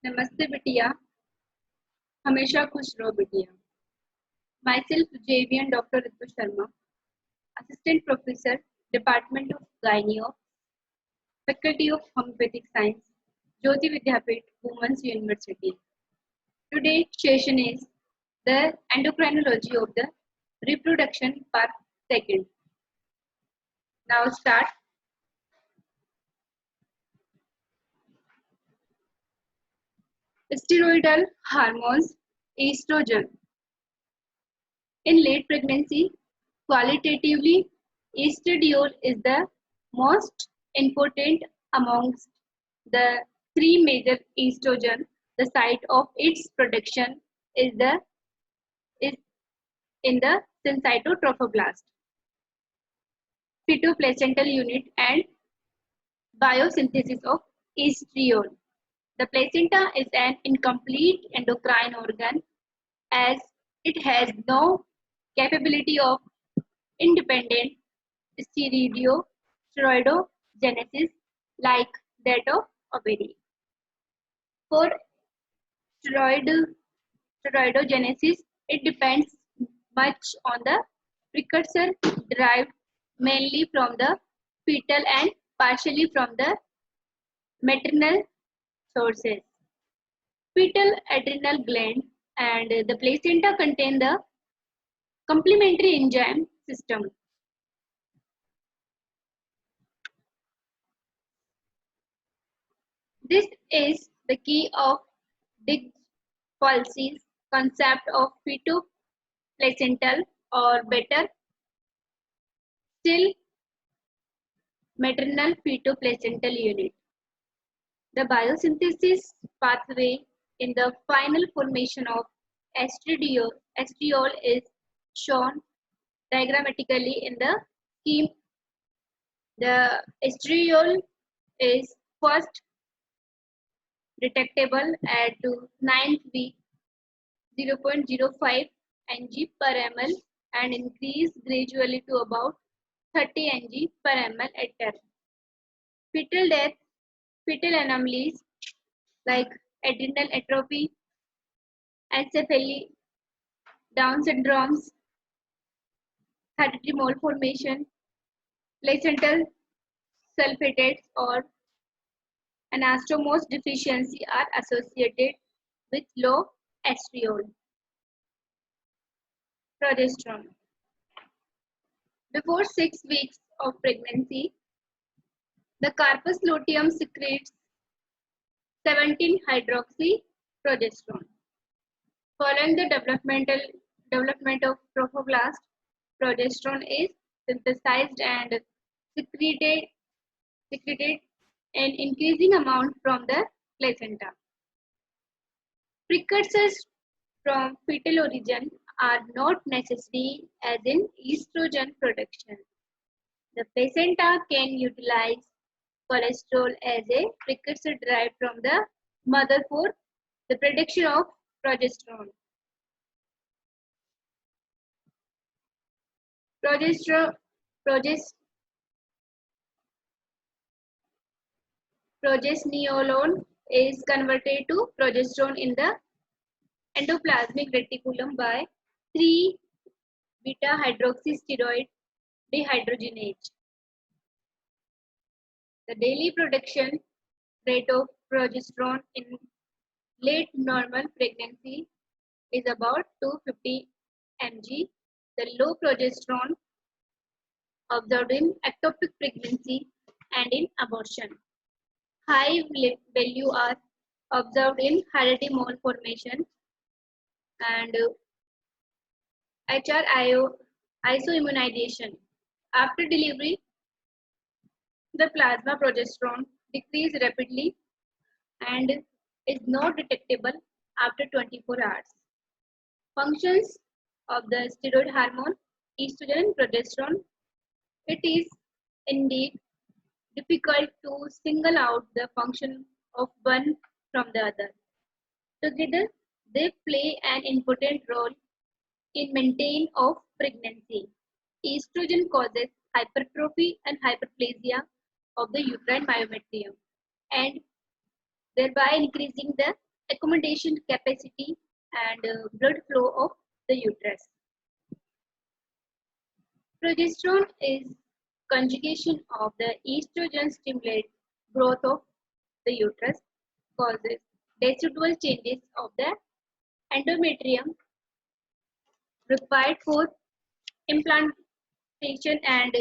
नमस्ते बिटिया, हमेशा खुश रहो बिटिया। Myself JVN Dr. Ritu Sharma, Assistant Professor, Department of Gynae, Faculty of Homeopathic Science, Jyoti Vidyapeeth, Women's University. Today's session is the endocrinology of the reproduction part second. Now start. Steroidal hormones, estrogen. In late pregnancy, qualitatively, estradiol is the most important amongst the three major estrogen. The site of its production is in the syncytotrophoblast, fetoplacental unit, and biosynthesis of estriol. The placenta is an incomplete endocrine organ as it has no capability of independent steroidogenesis like that of ovary. For steroidogenesis, it depends much on the precursor derived mainly from the fetal and partially from the maternal sources. Fetal adrenal gland and the placenta contain the complementary enzyme system. This is the key of Dick Falsey's concept of fetoplacental, or better still, maternal fetoplacental unit. The biosynthesis pathway in the final formation of estriol is shown diagrammatically in the scheme. The estriol is first detectable at 9th week 0.05 ng per ml and increase gradually to about 30 ng per ml at term. Fetal death, fetal anomalies like adrenal atrophy, encephaly, Down syndromes, hereditary mole formation, placental sulfatates, or anastomose deficiency are associated with low estriol. Progesterone. Before 6 weeks of pregnancy, the corpus luteum secretes 17-hydroxyprogesterone. Following the development of trophoblast, progesterone is synthesized and secreted in increasing amount from the placenta. Precursors from fetal origin are not necessary as in estrogen production. The placenta can utilize cholesterol as a precursor derived from the mother for the production of progesterone. Progestenolone is converted to progesterone in the endoplasmic reticulum by 3-beta-hydroxysteroid dehydrogenase. The daily production rate of progesterone in late normal pregnancy is about 250 mg. The low progesterone observed in ectopic pregnancy and in abortion. High value are observed in hereditary mole formation and HR isoimmunization. After delivery, the plasma progesterone decreases rapidly and is not detectable after 24 hours. Functions of the steroid hormone, estrogen and progesterone. It is indeed difficult to single out the function of one from the other. Together, they play an important role in maintenance of pregnancy. Estrogen causes hypertrophy and hyperplasia of the uterine myometrium and thereby increasing the accommodation capacity, and blood flow of the uterus. Progesterone is conjugation of the estrogen stimulates growth of the uterus, causes decidual changes of the endometrium required for implantation, and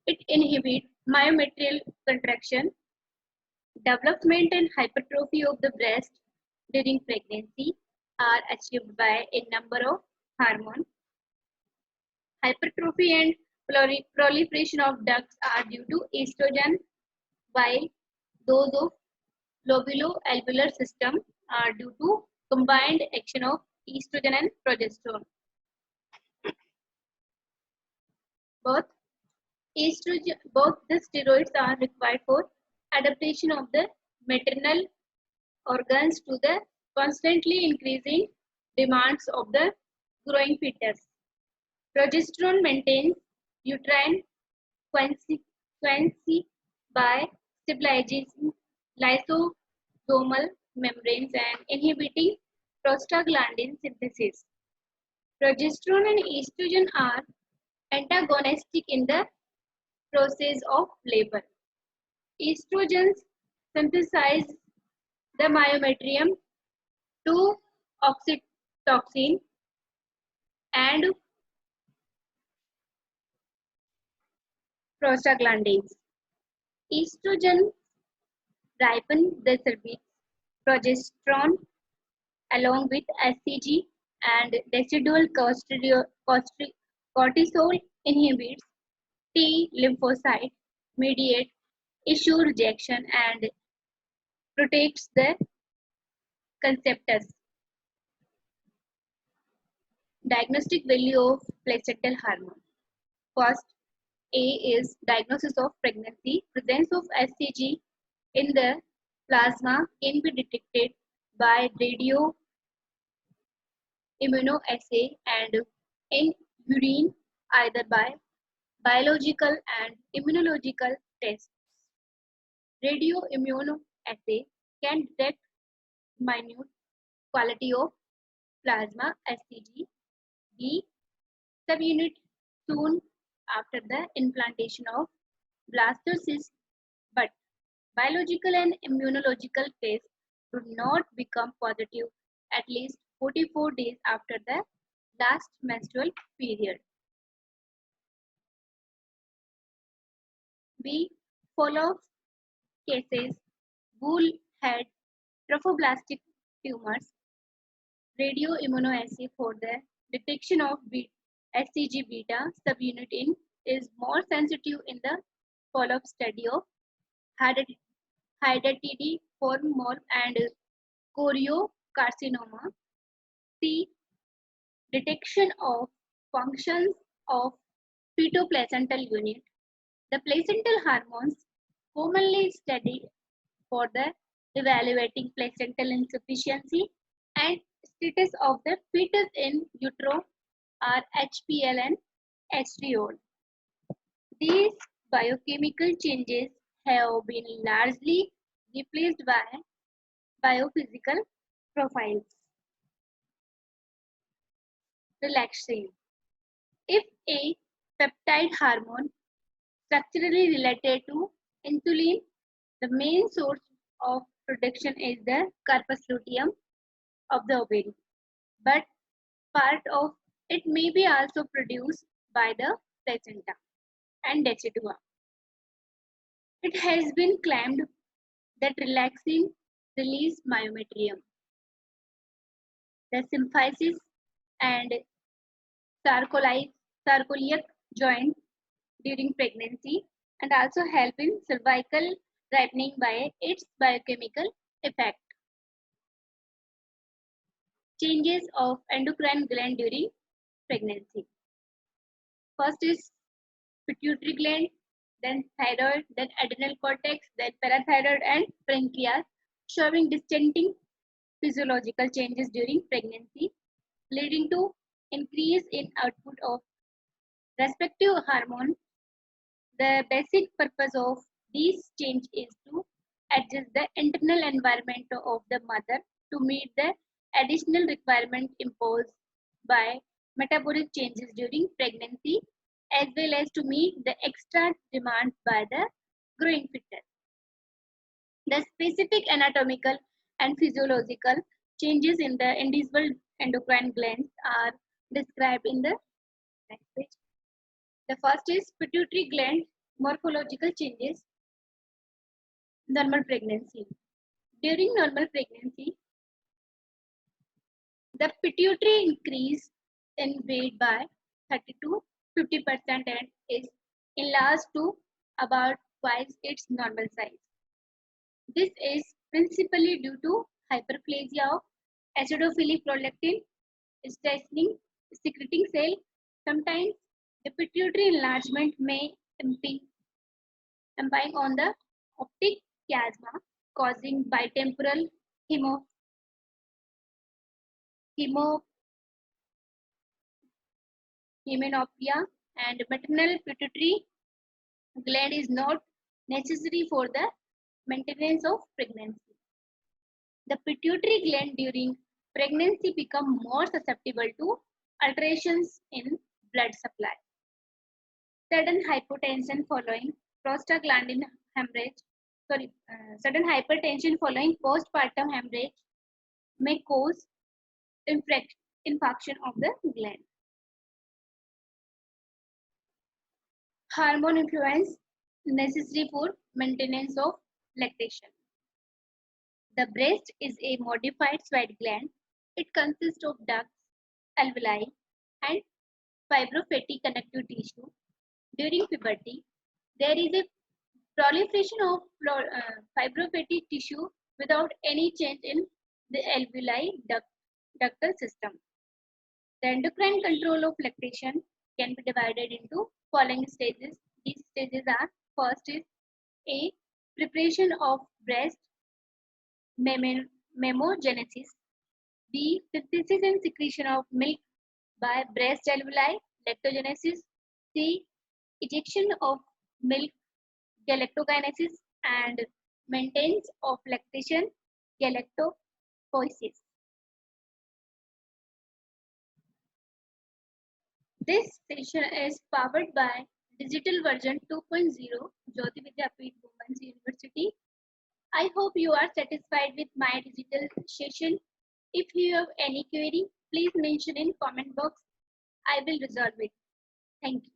it inhibits myometrial contraction, development and hypertrophy of the breast during pregnancy are achieved by a number of hormones. Hypertrophy and proliferation of ducts are due to estrogen, while those of lobulo-alveolar system are due to combined action of estrogen and progesterone. Both both the steroids are required for adaptation of the maternal organs to the constantly increasing demands of the growing fetus. Progesterone maintains uterine quiescency by stabilizing lysosomal membranes and inhibiting prostaglandin synthesis. Progesterone and estrogen are antagonistic in the process of labor. Estrogens synthesize the myometrium to oxytocin and prostaglandins. Estrogen ripen the cervix. Progesterone, along with HCG and decidual cortisol, inhibits T lymphocyte mediate issue rejection and protects the conceptus. Diagnostic value of placental hormone. First, A is diagnosis of pregnancy. Presence of HCG in the plasma can be detected by radio immunoassay and in urine either by biological and immunological tests. Radio immunoassay can detect minute quality of plasma HCG. B. Subunit soon after the implantation of blastocyst, but biological and immunological tests do not become positive at least 44 days after the last menstrual period. B. Follow-up cases, bull head, trophoblastic tumors, radioimmunoassay for the detection of HCG beta subunit in is more sensitive in the follow-up study of hydatidiform and choriocarcinoma. C. Detection of functions of fetoplacental unit. The placental hormones commonly studied for the evaluating placental insufficiency and status of the fetus in utero are HPL and estriol. These biochemical changes have been largely replaced by biophysical profiles. Relaxin. If a peptide hormone structurally related to insulin, the main source of production is the corpus luteum of the ovary, but part of it may be also produced by the placenta and decidua. It has been claimed that relaxin release myometrium, the symphysis and sarcoliac joints during pregnancy, and also help in cervical ripening by its biochemical effect. Changes of endocrine gland during pregnancy. First is pituitary gland, then thyroid, then adrenal cortex, then parathyroid and pancreas, showing distinct physiological changes during pregnancy, leading to increase in output of respective hormone. The basic purpose of these change is to adjust the internal environment of the mother to meet the additional requirement imposed by metabolic changes during pregnancy, as well as to meet the extra demand by the growing fetus. The specific anatomical and physiological changes in the individual endocrine glands are described in the next page. The first is pituitary gland morphological changes. Normal pregnancy. During normal pregnancy, the pituitary increase in weight by 30 to 50% and is enlarged to about twice its normal size. This is principally due to hyperplasia of acidophilic prolactin strengthening secreting cell. Sometimes the pituitary enlargement may impinge on the optic chiasma, causing bitemporal hemo, hemenopia, and maternal pituitary gland is not necessary for the maintenance of pregnancy. The pituitary gland during pregnancy become more susceptible to alterations in blood supply. Sudden hypotension following prostaglandin hemorrhage, sudden hypertension following postpartum hemorrhage may cause infarction of the gland. Hormone influence necessary for maintenance of lactation. The breast is a modified sweat gland. It consists of ducts, alveoli, and fibrofatty connective tissue. During puberty, there is a proliferation of fibrofatty tissue without any change in the alveoli ductal system. The endocrine control of lactation can be divided into following stages. These stages are: first is A. Preparation of breast memogenesis. B. Synthesis and secretion of milk by breast alveoli, lactogenesis. C. Ejection of milk, galactokinesis, and maintenance of lactation, galactopoiesis. This session is powered by Digital Version 2.0, Jyoti Vidyapeeth Women's University. I hope you are satisfied with my digital session. If you have any query, please mention in comment box. I will resolve it. Thank you.